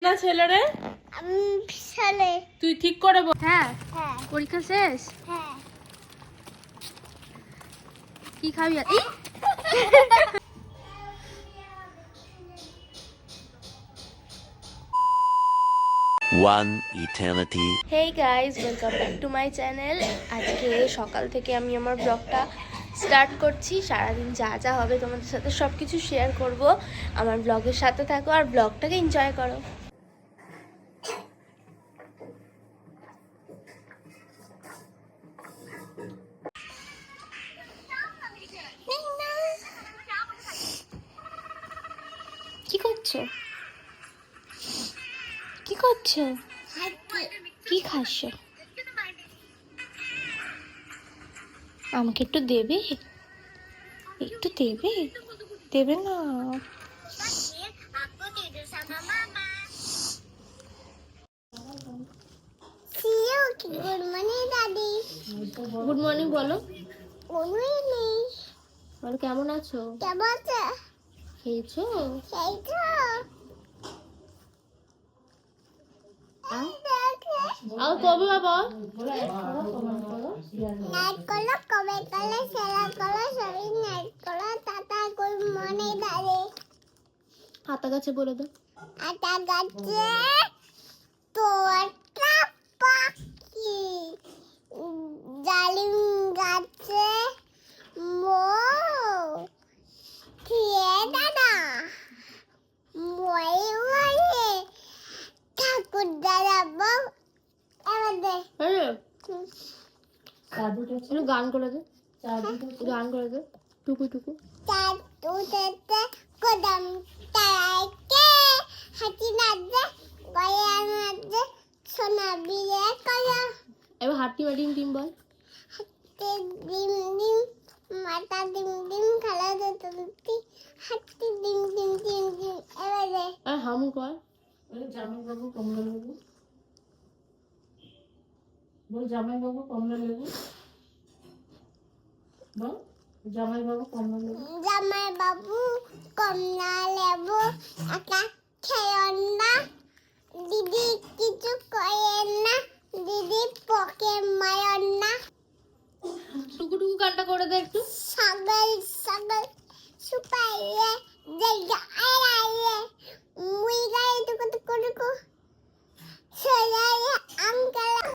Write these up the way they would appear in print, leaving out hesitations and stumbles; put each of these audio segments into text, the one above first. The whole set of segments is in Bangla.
না ছেলেরে ছেলে। তুই ঠিক করে বল। হ্যাঁ, হ্যাঁ পরীক্ষা শেষ। হ্যাঁ। কি খাবি? One eternity. Hey guys, welcome back to my channel. আজকে সকাল থেকে আমি আমার ব্লগটা স্টার্ট করছি। সারাদিন যা যা হবে তোমাদের সাথে সব কিছু শেয়ার করব। আমার ব্লগের সাথে থাকো আর ব্লগটাকে এনজয় করো। কি করছো? কি করছো? কি খাচ্ছ? আমাকে একটু দেবে? একটু দেবে? দেবে না? গুড মর্নিং দাদি। গুড মর্নিং বলো। Good morning. বলো কেমন আছো? কেমন আছে? খেয়েছো? সেই তো আর কবে বাবা? নাইট করলো, কবে করলো, সেরা করলো, সবই নাইট করলো। টাটা, গুড মর্নিং দাদি। হাতা গাছে বলে দাও। আটা গাছে তোরটা পাখি, ডালিম গাছে মৌ, খেয়ে দাদা মই মরে ঠাকুর দাদা বউ। এবার দে। একটু গান করে দে। গান করে দে। টুকু টুকু। চাটু তেতে কদম তারাইকে হাতি নাচে, গয়া নাচে, সোনা বিয়ে কয়া। এবার হাঁটি বা ডিম ডিম বল। হাতে ডিম ডিম, মাথা ডিম ডিম, খেলা দুটি হাতি ডিম ডিম ডিম ডিম। এবার দে। আর হামু কর। জামাইবাবু কমলা লেবু বল, জামাইবাবু কমলা লেবু বল, জামাইবাবু কমলা লেবু। জামাই বাবু কমলা লেবু একা খেয়েন না, দিদি কিছু করেন না, দিদি পকে মারেন না। টুকু টুকু গানটা করে দে একটু। ছাগল ছাগল সুপাইয়ে জায়গা আইয়ে মুই গায়ে টুকু টুকু টুকু ছড়াইয়ে আঙ্কেল।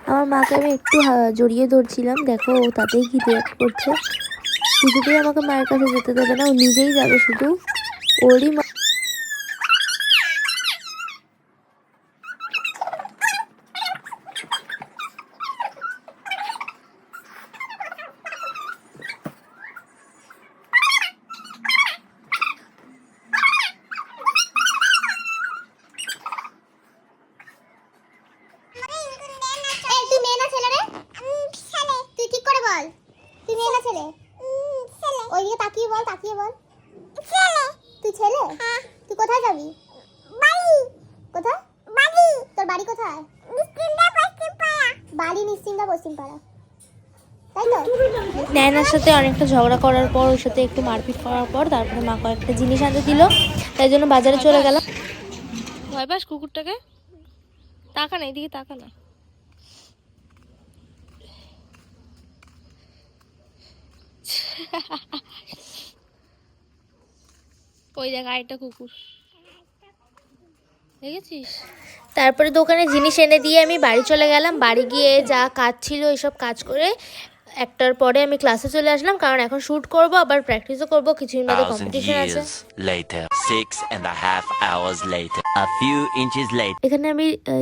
আমার মাকে আমি একটু জড়িয়ে ধরছিলাম, দেখো ও তাতেই কি রিয়াক্ট করছে। কিছুতেই আমাকে মায়ের কাছে যেতে দেবে না, ও নিজেই যাবে শুধু। ওরই মা। তুই মেয়ে না ছেলে রে? ছেলে। তুই ঠিক করে বল, তুই মেয়ে না ছেলে? ছেলে। ওইদিকে তাকিয়ে বল, তাকিয়ে বল। ছেলে। তুই ছেলে? হ্যাঁ। তুই কোথায় যাবি? বাড়ি। কোথায়? বাড়ি। তোর বাড়ি কোথায়? নিশ্চিন্দা পশ্চিম পাড়া। বাড়ি নিশ্চিন্দা পশ্চিম পাড়া, তাই তো? ন্যানার সাথে অনেকটা ঝগড়া করার পর, ওর সাথে একটু মারপিট করার পর তারপরে মা কয়েকটা জিনিস আনতে দিল, তাই জন্য বাজারে চলে গেলাম। ভয় পাস কুকুরটাকে? তাকা না, এদিকে তাকা না। ওই দেখ আরেকটা কুকুর দেখেছিস। তারপরে দোকানে জিনিস এনে দিয়ে আমি বাড়ি চলে গেলাম। বাড়ি গিয়ে যা কাজ ছিল এইসব কাজ করে একটার পরে আমি ক্লাসে চলে আসলাম, কারণ এখন শ্যুট করব, আবার প্র্যাকটিসও করব, কিছুদিন মধ্যে 1,000 কম্পিটিশন আছে। years later. 6.5 hours later. A few inches later.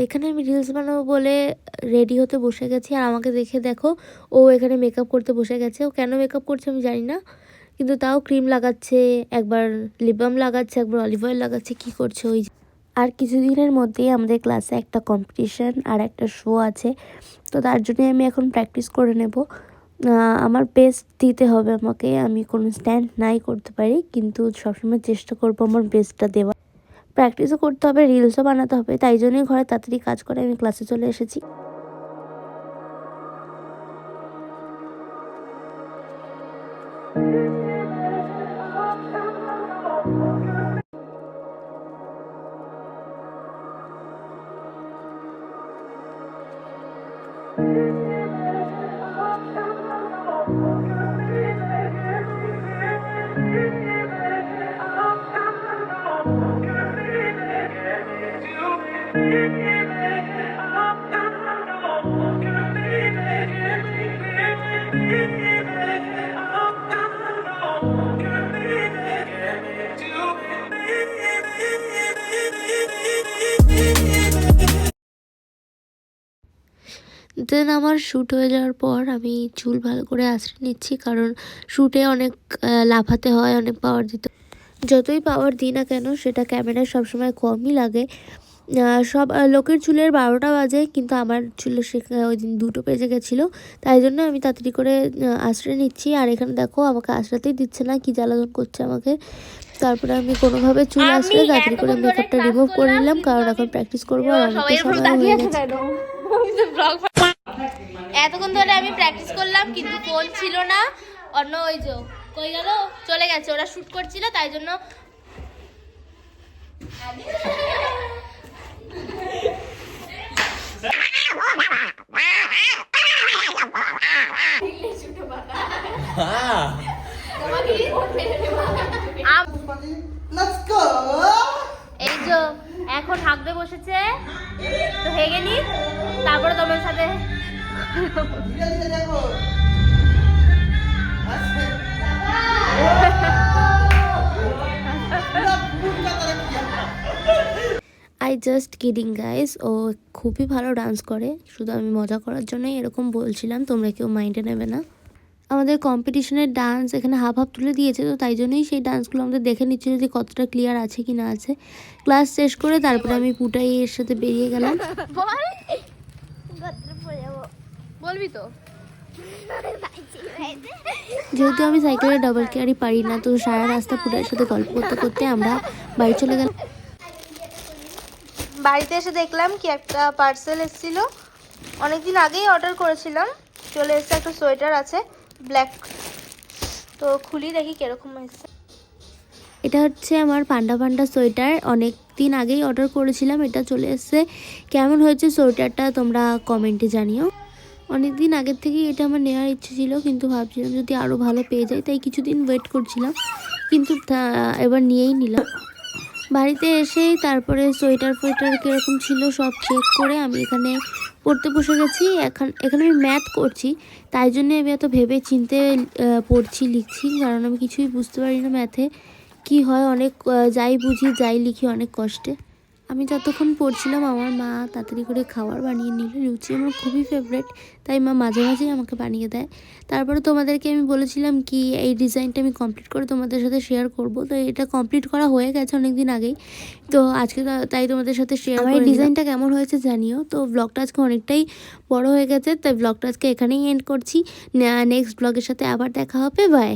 এখানে আমি রিলস বানাবো বলে রেডি হতে বসে গেছি, আর আমাকে দেখে দেখো ও এখানে মেকআপ করতে বসে গেছে। ও কেন মেকআপ করছে আমি জানি না, কিন্তু তাও ক্রিম লাগাচ্ছে, একবার লিপ বাম লাগাচ্ছে, একবার অলিভ অয়েল লাগাচ্ছে, কি করছে ওই। আর কিছুদিনের মধ্যেই আমাদের ক্লাসে একটা কম্পিটিশন আর একটা শো আছে, তো তার জন্যই আমি এখন প্র্যাকটিস করে নেব। আমার বেস্ট দিতে হবে আমাকে। আমি কোনো স্ট্যান্ড নাই করতে পারি, কিন্তু সবসময় চেষ্টা করবো আমার বেস্টটা দেওয়ার। প্র্যাকটিসও করতে হবে, রিলসও বানাতে হবে, তাই জন্যই ঘরে তাড়াতাড়ি কাজ করে আমি ক্লাসে চলে এসেছি। দেন আমার শ্যুট হয়ে যাওয়ার পর আমি চুল ভালো করে আঁচড়ে নিচ্ছি, কারণ শ্যুটে অনেক লাফাতে হয়, অনেক পাওয়ার দিতে হয়। যতই পাওয়ার দিই না কেন সেটা ক্যামেরায় সবসময় কমই লাগে। সব লোকের চুলের 12টা বাজে, কিন্তু আমার চুলের ওই দিন 2টো বেজে গেছিলো, তাই জন্য আমি তাড়াতাড়ি করে আঁচড়ে নিচ্ছি। আর এখানে দেখো আমাকে আঁচড়াতেই দিচ্ছে না, কি জ্বালাতন করছে আমাকে। তারপরে আমি কোনোভাবে চুল আঁচড়ে তাড়াতাড়ি করে মেকআপটা রিমুভ করে নিলাম, কারণ এখন প্র্যাকটিস করবো আর অনেকটা সময় হয়ে গেছে। এতক্ষণ ধরে আমি প্র্যাকটিস করলাম, কিন্তু ফোন ছিল না। অন্য ওই যে কই গেল, চলে গেছে, ওরা শুট করছিল, তাই জন্য এই যে এখন হাঁকতে বসেছে, তো হেগে নি, তারপরে তোমার সাথে আই জাস্ট কিডিং গাইস, ও খুবই ভালো ডান্স করে, শুধু আমি মজা করার জন্যই এরকম বলছিলাম, তোমরা কেউ মাইন্ডে নেবে না। আমাদের কম্পিটিশনের ডান্স এখানে হাফ হাফ তুলে দিয়েছে, তো তাই জন্যই সেই ডান্সগুলো আমাদের দেখে নিচ্ছে যদি কতটা ক্লিয়ার আছে কি না আছে। ক্লাস শেষ করে তারপরে আমি পুটাই এর সাথে বেরিয়ে গেলাম। বলবি তো, যেহেতু আমি সাইকেলে ডাবল ক্যারি পারি না, তো সারা রাস্তা পুটাইয়ের সাথে গল্প করতে করতে আমরা বাড়ি চলে গেলাম। বাড়িতে এসে দেখলাম কি একটা পার্সেল এসেছিল, অনেকদিন আগেই অর্ডার করেছিলাম, চলে এসেছে। একটা সোয়েটার আছে ব্ল্যাক, তো খুলি দেখি কিরকম এসেছে। এটা হচ্ছে আমার পান্ডা পান্ডা সোয়েটার, অনেক দিন আগেই অর্ডার করেছিলাম, এটা চলে এসেছে। কেমন হয়েছে সোয়েটারটা তোমরা কমেন্টে জানিও। অনেক দিন আগের থেকেই এটা আমার নেওয়ার ইচ্ছে ছিল, কিন্তু ভাবছিলাম যদি আরও ভালো পেয়ে যাই, তাই কিছুদিন ওয়েট করছিলাম, কিন্তু এবার নিয়েই নিলাম। বাড়িতে এসেই তারপরে সোয়েটার ফোয়েটার কীরকম ছিল সব চেক করে আমি এখানে পড়তে বসে গেছি। এখানে আমি ম্যাথ করছি, তাই জন্য আমি এত ভেবে চিনতে পড়ছি, লিখছি, কারণ আমি কিছুই বুঝতে পারি না ম্যাথে কি হয়। অনেক যাই বুঝি যাই লিখি অনেক কষ্টে। আমি যতক্ষণ পড়ছিলাম আমার মা তাড়াতাড়ি করে খাবার বানিয়ে নিল। লুচি আমার খুবই ফেভারিট, তাই মা মাঝে মাঝেই আমাকে বানিয়ে দেয়। তারপরে তোমাদেরকে আমি বলেছিলাম কি এই ডিজাইনটা আমি কমপ্লিট করে তোমাদের সাথে শেয়ার করব, তো এটা কমপ্লিট করা হয়ে গেছে অনেক দিন আগেই, তো আজকে তাই তোমাদের সাথে শেয়ার করি। ডিজাইনটা কেমন হয়েছে জানিও। তো ব্লগটা আজকে অনেকটাই বড় হয়ে গেছে, তাই ব্লগটা আজকে এখানেই এন্ড করছি। নেক্সট ব্লগের সাথে আবার দেখা হবে, বাই।